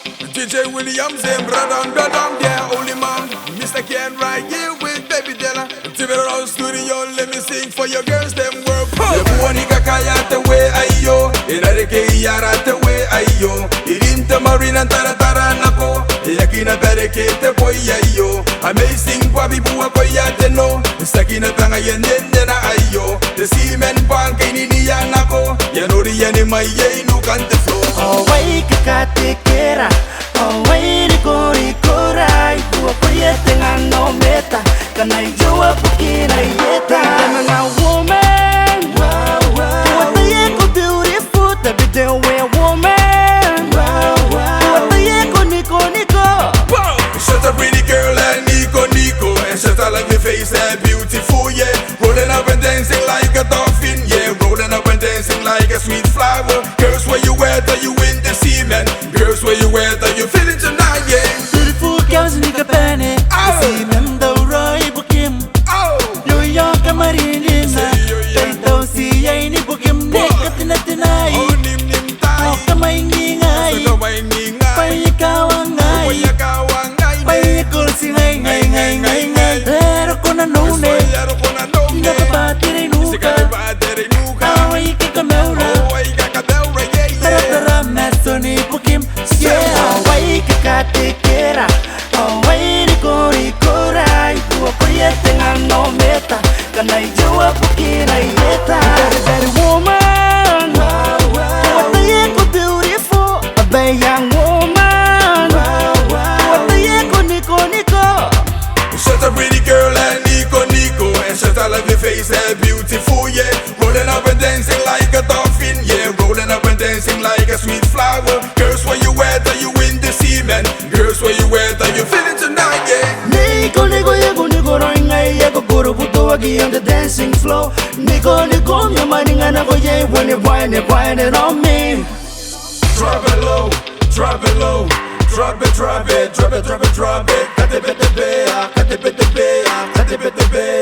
DJ Williams and Bradon, yeah, only man. Mr. Ken right here with Baby Della. TV Road Studio, let me sing for your girls, them world. The Buani Kakaya the way ayo, Inareke Yara the way ayo, Irinta Marina Taratara Nako, Yakina Tareke the boy ayo, amazing Bobby Bua Koyateno, Sakina Tangayan ayo, the Seaman Bank in Yanako, Yanori Yanima Yenu Kante flow. Oh, wait, Katekera. Oh, wait, Kora, you are creating a no meta. Can I do a booking? I get a woman. What the echo beautiful, the video where woman. What the echo Nico. Shut up, pretty girl, and Nico. And shut up, like your face, and beautiful, yeah. Rolling up and dancing like a dolphin, yeah. Rolling up and dancing like a sweet flower. Girls, where you at? Are you in the seaman? Girls, where you at? Are you feeling tonight, yeah? Beautiful girls, Nika Penny. See them, the Roy Bukim. New York, Marilina. They don't see any Bukim. Tonight. Oh, nim tai. Oh, kamainging ay. Payikawangay. Payikulsingay. Pero ko na nune. Nakapatiri nuka. Away kikameura. Tara mesoni Bukim. Yeah, away kikatikera. Away Kora. Ibu creating a no meta. Can I do a Bukim? I get a woman. What the echo beautiful, a young woman. What the echo Nico. Shut up, pretty girl, and Nico. And shut up, like your face, and beautiful, yeah. Rolling up and dancing like a dolphin, yeah. Rolling up and dancing like a sweet flower. Girls, where you at? Are you in the seaman? Girls, where you at? Are you feeling tonight, yeah? Nico, yego guru buto agi on the dancing floor. Nico, your money and I go yeah when you whine it on me. Drop it low, drop it low. Drop it. Cut it,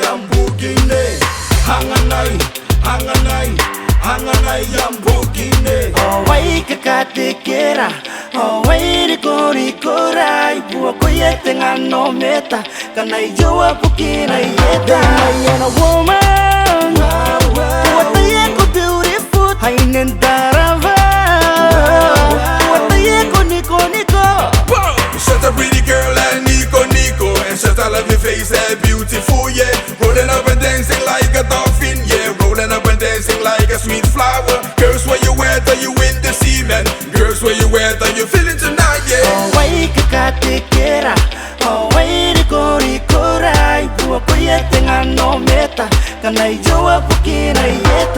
I'm booking it. Hanganay, I'm booking it. Oh, wait, Katekera. Oh, wait, Kora. Ibu creating a no meta. Can I do a booking? I get a woman. What the echo beautiful. I need Darava. What the echo Nico. Shut up, pretty girl, and Nico. And shut up, like your face, and beautiful, yeah. Rolling up and dancing like a dolphin, yeah. Rolling up and dancing like a sweet flower. Girls, where you at? Are you in the seaman? Girls, where you at? Are you feeling tonight, yeah? Oh, wait, Katekera. Oh, wait, Kora. Ibu creating a no meta. Can I do a booking? I get